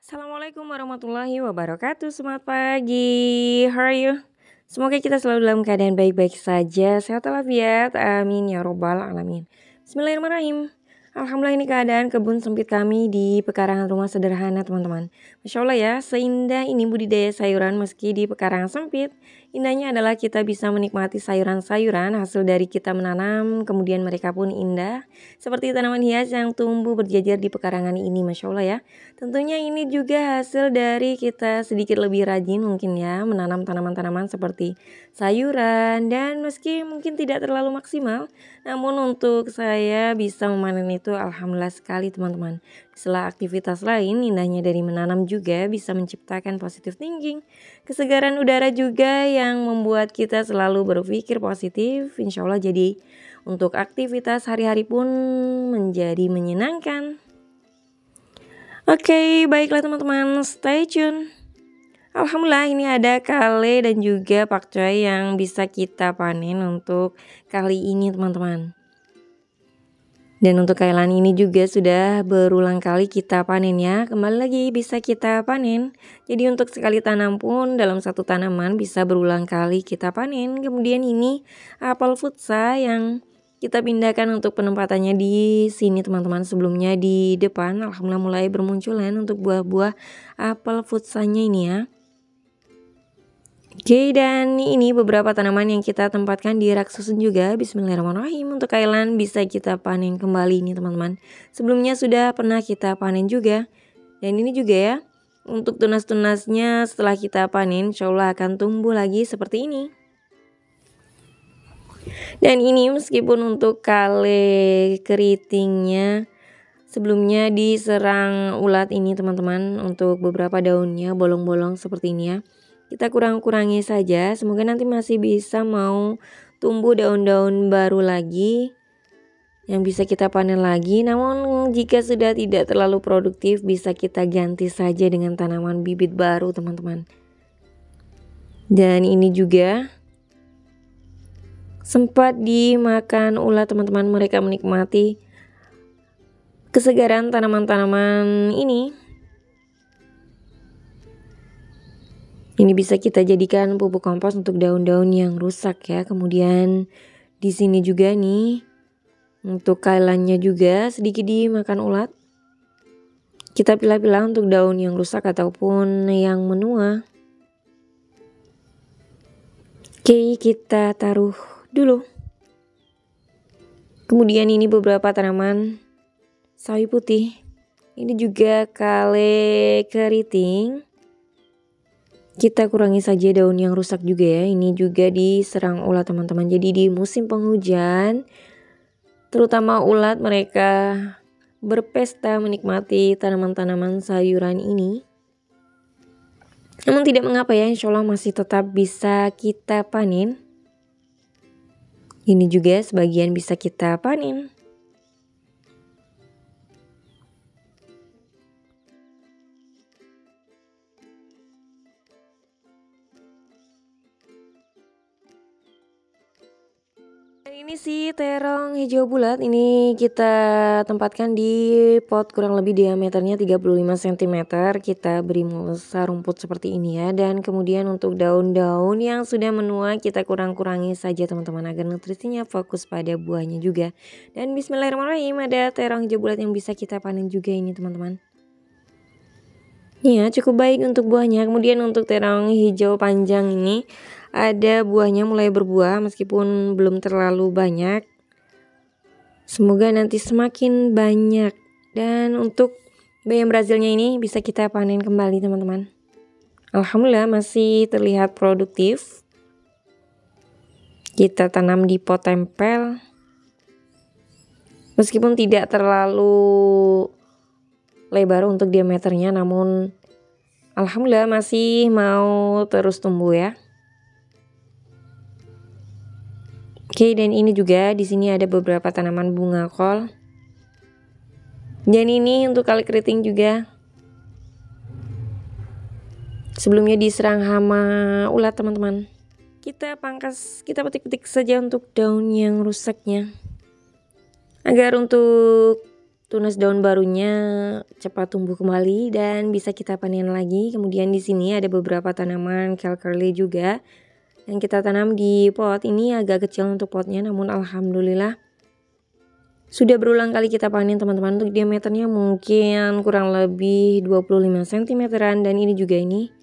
Assalamualaikum warahmatullahi wabarakatuh. Semangat pagi. How are you? Semoga kita selalu dalam keadaan baik-baik saja, sehat walafiat. Amin ya robbal alamin. Bismillahirrahmanirrahim. Alhamdulillah, ini keadaan kebun sempit kami di pekarangan rumah sederhana, teman-teman. Masya Allah ya, seindah ini budidaya sayuran meski di pekarangan sempit. Indahnya adalah kita bisa menikmati sayuran-sayuran hasil dari kita menanam, kemudian mereka pun indah. Seperti tanaman hias yang tumbuh berjajar di pekarangan ini, Masya Allah ya. Tentunya ini juga hasil dari kita sedikit lebih rajin mungkin ya menanam tanaman-tanaman seperti sayuran, dan meski mungkin tidak terlalu maksimal, namun untuk saya bisa memanen itu alhamdulillah sekali, teman-teman. Di sela aktivitas lain, indahnya dari menanam juga bisa menciptakan positive thinking, kesegaran udara juga yang membuat kita selalu berpikir positif. Insya Allah jadi untuk aktivitas hari-hari pun menjadi menyenangkan. Oke, baiklah teman-teman, stay tune. Alhamdulillah, ini ada kale dan juga pakcoy yang bisa kita panen untuk kali ini, teman-teman. Dan untuk kailan ini juga sudah berulang kali kita panen ya. Kembali lagi bisa kita panen. Jadi untuk sekali tanam pun dalam satu tanaman bisa berulang kali kita panen. Kemudian ini apel futsa yang kita pindahkan untuk penempatannya di sini, teman-teman. Sebelumnya di depan alhamdulillah mulai bermunculan untuk buah-buah apel futsanya ini ya. Oke, dan ini beberapa tanaman yang kita tempatkan di rak susun juga. Bismillahirrahmanirrahim. Untuk kailan bisa kita panen kembali nih, teman-teman. Sebelumnya sudah pernah kita panen juga. Dan ini juga ya, untuk tunas-tunasnya setelah kita panen insya Allah akan tumbuh lagi seperti ini. Dan ini meskipun untuk kale keritingnya sebelumnya diserang ulat ini, teman-teman. Untuk beberapa daunnya bolong-bolong seperti ini ya. Kita kurang-kurangi saja, semoga nanti masih bisa mau tumbuh daun-daun baru lagi yang bisa kita panen lagi. Namun jika sudah tidak terlalu produktif bisa kita ganti saja dengan tanaman bibit baru, teman-teman. Dan ini juga sempat dimakan ulat, teman-teman. Mereka menikmati kesegaran tanaman-tanaman ini. Ini bisa kita jadikan pupuk kompos untuk daun-daun yang rusak ya. Kemudian di sini juga nih untuk kailannya juga sedikit dimakan ulat. Kita pilah-pilah untuk daun yang rusak ataupun yang menua. Oke, kita taruh dulu. Kemudian ini beberapa tanaman sawi putih. Ini juga kale keriting. Kita kurangi saja daun yang rusak juga ya. Ini juga diserang ulat, teman-teman. Jadi di musim penghujan terutama ulat mereka berpesta menikmati tanaman-tanaman sayuran ini. Namun tidak mengapa ya, insya Allah masih tetap bisa kita panen. Ini juga sebagian bisa kita panen. Ini sih terong hijau bulat, ini kita tempatkan di pot kurang lebih diameternya 35 cm. Kita beri mulsa rumput seperti ini ya. Dan kemudian untuk daun-daun yang sudah menua kita kurang-kurangi saja, teman-teman, agar nutrisinya fokus pada buahnya juga. Dan bismillahirrahmanirrahim, ada terong hijau bulat yang bisa kita panen juga ini, teman-teman. Iya, cukup baik untuk buahnya. Kemudian untuk terong hijau panjang ini ada buahnya mulai berbuah meskipun belum terlalu banyak. Semoga nanti semakin banyak. Dan untuk bayam Brazilnya ini bisa kita panen kembali, teman-teman. Alhamdulillah masih terlihat produktif. Kita tanam di pot tempel. Meskipun tidak terlalu lebar untuk diameternya, namun alhamdulillah masih mau terus tumbuh ya. Oke, dan ini juga di sini ada beberapa tanaman bunga kol. Dan ini untuk kale keriting juga. Sebelumnya diserang hama ulat, teman-teman. Kita pangkas, kita petik-petik saja untuk daun yang rusaknya. Agar untuk tunas daun barunya cepat tumbuh kembali dan bisa kita panen lagi. Kemudian di sini ada beberapa tanaman kale curly juga yang kita tanam di pot. Ini agak kecil untuk potnya, namun alhamdulillah sudah berulang kali kita panen teman-teman. Untuk diameternya mungkin kurang lebih 25 cm-an, dan ini juga ini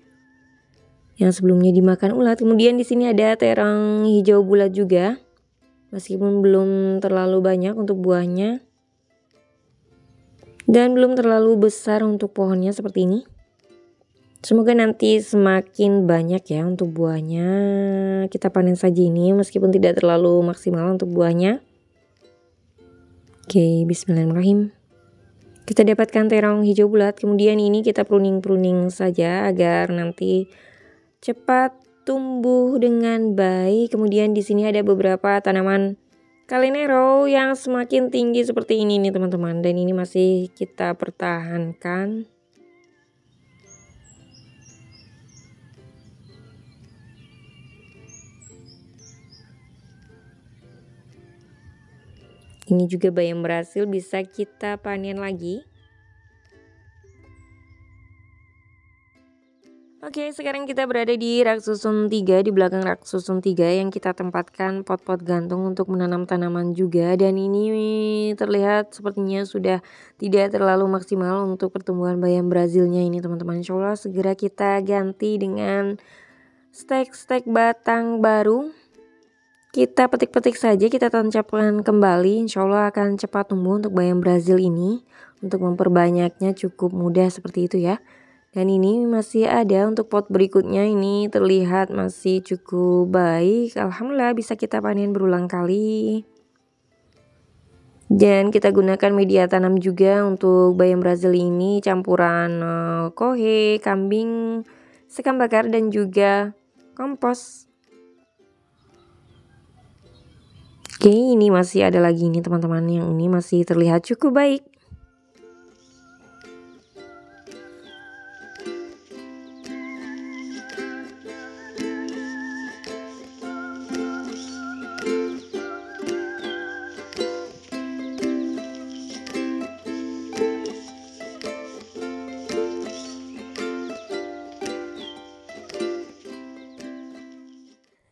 yang sebelumnya dimakan ulat. Kemudian di sini ada terang hijau bulat juga, meskipun belum terlalu banyak untuk buahnya dan belum terlalu besar untuk pohonnya seperti ini. Semoga nanti semakin banyak ya untuk buahnya. Kita panen saja ini meskipun tidak terlalu maksimal untuk buahnya. Oke, bismillahirrahmanirrahim. Kita dapatkan terang hijau bulat. Kemudian ini kita pruning saja agar nanti cepat tumbuh dengan baik. Kemudian di sini ada beberapa tanaman Calenero yang semakin tinggi seperti ini nih teman-teman, dan ini masih kita pertahankan. Ini juga bayam berhasil, bisa kita panen lagi. Oke, sekarang kita berada di rak susun 3, di belakang rak susun 3 yang kita tempatkan pot-pot gantung untuk menanam tanaman juga. Dan ini terlihat sepertinya sudah tidak terlalu maksimal untuk pertumbuhan bayam Brazilnya ini teman-teman. Insya Allah segera kita ganti dengan stek-stek batang baru. Kita petik-petik saja, kita tancapkan kembali. Insya Allah akan cepat tumbuh untuk bayam Brazil ini. Untuk memperbanyaknya cukup mudah seperti itu ya. Dan ini masih ada untuk pot berikutnya, ini terlihat masih cukup baik. Alhamdulillah bisa kita panen berulang kali. Dan kita gunakan media tanam juga untuk bayam Brazil ini, campuran kohe, kambing, sekam bakar, dan juga kompos. Oke, ini masih ada lagi nih teman-teman, yang ini masih terlihat cukup baik.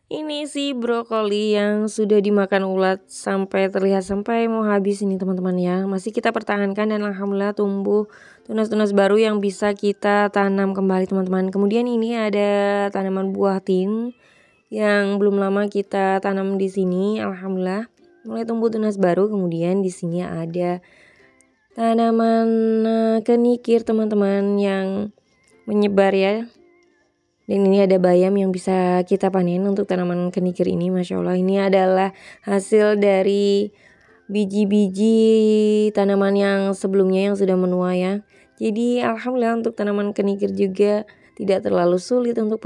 Ini sih brokoli yang sudah dimakan ulat sampai terlihat sampai mau habis ini teman-teman ya. Masih kita pertahankan dan alhamdulillah tumbuh tunas-tunas baru yang bisa kita tanam kembali teman-teman. Kemudian ini ada tanaman buah tin yang belum lama kita tanam di sini. Alhamdulillah mulai tumbuh tunas baru. Kemudian di sini ada tanaman kenikir teman-teman yang menyebar ya. Dan ini ada bayam yang bisa kita panen untuk tanaman kenikir ini. Masya Allah, ini adalah hasil dari biji-biji tanaman yang sebelumnya yang sudah menua ya. Jadi alhamdulillah untuk tanaman kenikir juga tidak terlalu sulit untuk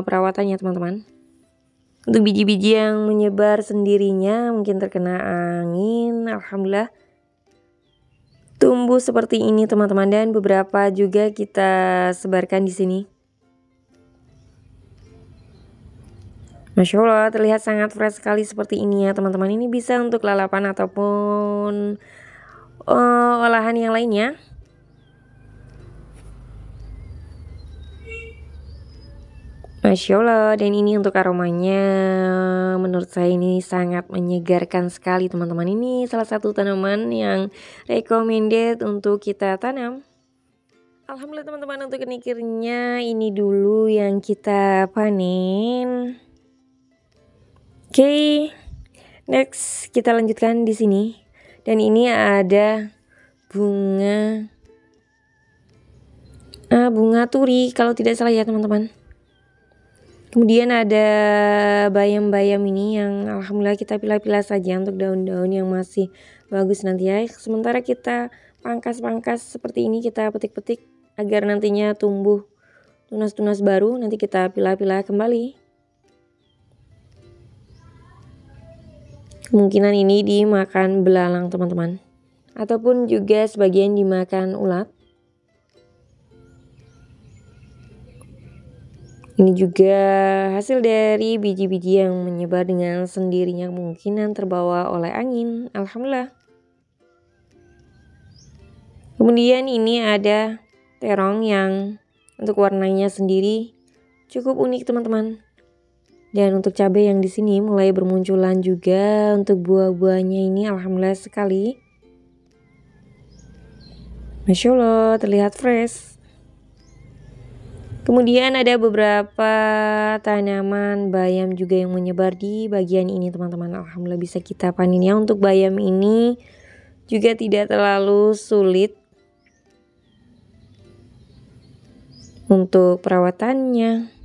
perawatannya teman-teman. Untuk biji-biji yang menyebar sendirinya mungkin terkena angin, alhamdulillah tumbuh seperti ini teman-teman. Dan beberapa juga kita sebarkan di sini. Masya Allah, terlihat sangat fresh sekali seperti ini ya teman-teman. Ini bisa untuk lalapan ataupun olahan yang lainnya. Masya Allah, dan ini untuk aromanya menurut saya ini sangat menyegarkan sekali teman-teman. Ini salah satu tanaman yang recommended untuk kita tanam. Alhamdulillah teman-teman, untuk kenikirnya ini dulu yang kita panen. Oke, next kita lanjutkan di sini. Dan ini ada bunga turi kalau tidak salah ya teman-teman. Kemudian ada bayam-bayam ini yang alhamdulillah kita pilah-pilah saja untuk daun-daun yang masih bagus nanti ya. Sementara kita pangkas-pangkas seperti ini, kita petik-petik agar nantinya tumbuh tunas-tunas baru. Nanti kita pilah-pilah kembali. Kemungkinan ini dimakan belalang teman-teman, ataupun juga sebagian dimakan ulat. Ini juga hasil dari biji-biji yang menyebar dengan sendirinya, kemungkinan terbawa oleh angin. Alhamdulillah. Kemudian ini ada terong yang untuk warnanya sendiri cukup unik teman-teman. Dan untuk cabai yang di sini mulai bermunculan juga untuk buah-buahnya ini, alhamdulillah sekali. Masya Allah, terlihat fresh. Kemudian ada beberapa tanaman bayam juga yang menyebar di bagian ini teman-teman. Alhamdulillah bisa kita panen ya. Untuk bayam ini juga tidak terlalu sulit untuk perawatannya.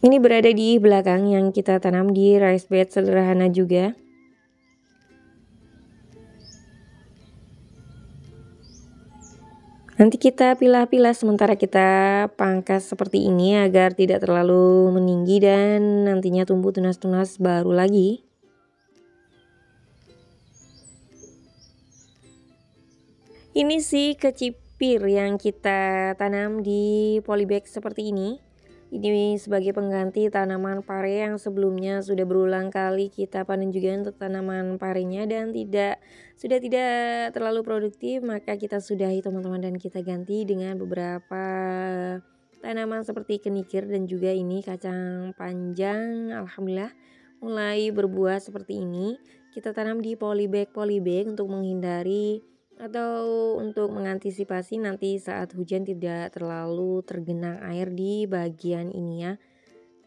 Ini berada di belakang yang kita tanam di raised bed sederhana juga. Nanti kita pilah-pilah sementara kita pangkas seperti ini agar tidak terlalu meninggi dan nantinya tumbuh tunas-tunas baru lagi. Ini sih kecipir yang kita tanam di polybag seperti ini. Ini sebagai pengganti tanaman pare yang sebelumnya sudah berulang kali kita panen juga untuk tanaman parenya dan sudah tidak terlalu produktif, maka kita sudahi teman-teman dan kita ganti dengan beberapa tanaman seperti kenikir dan juga ini kacang panjang. Alhamdulillah mulai berbuah seperti ini. Kita tanam di polybag untuk menghindari atau untuk mengantisipasi nanti saat hujan tidak terlalu tergenang air di bagian ini ya.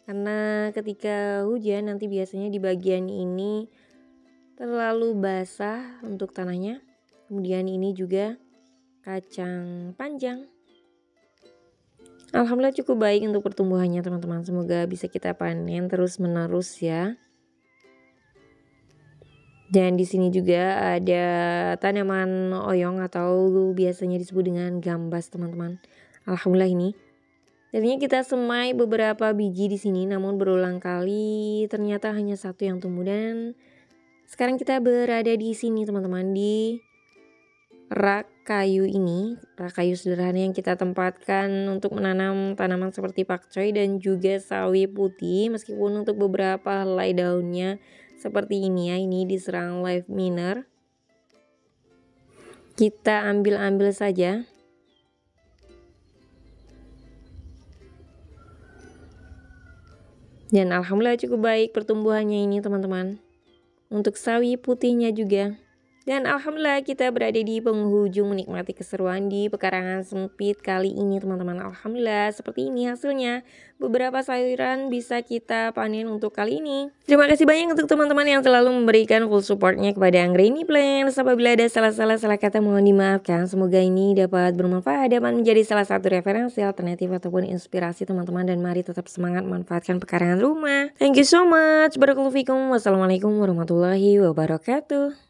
Karena ketika hujan nanti biasanya di bagian ini terlalu basah untuk tanahnya. Kemudian ini juga kacang panjang. Alhamdulillah cukup baik untuk pertumbuhannya teman-teman. Semoga bisa kita panen terus menerus ya. Dan di sini juga ada tanaman oyong atau biasanya disebut dengan gambas teman-teman. Alhamdulillah ini. Tadinya kita semai beberapa biji di sini, namun berulang kali ternyata hanya satu yang tumbuh dan sekarang kita berada di sini teman-teman di rak kayu ini, rak kayu sederhana yang kita tempatkan untuk menanam tanaman seperti pakcoy dan juga sawi putih. Meskipun untuk beberapa helai daunnya seperti ini ya, ini diserang live miner. Kita ambil saja. Dan alhamdulillah cukup baik pertumbuhannya ini teman-teman. Untuk sawi putihnya juga. Dan alhamdulillah kita berada di penghujung menikmati keseruan di pekarangan sempit kali ini teman-teman. Alhamdulillah seperti ini hasilnya. Beberapa sayuran bisa kita panen untuk kali ini. Terima kasih banyak untuk teman-teman yang selalu memberikan full supportnya kepada Anggreni Plants. Apabila ada salah kata mohon dimaafkan. Semoga ini dapat bermanfaat dan menjadi salah satu referensi alternatif ataupun inspirasi teman-teman. Dan mari tetap semangat manfaatkan pekarangan rumah. Thank you so much. Barakallahu fikum. Wassalamualaikum warahmatullahi wabarakatuh.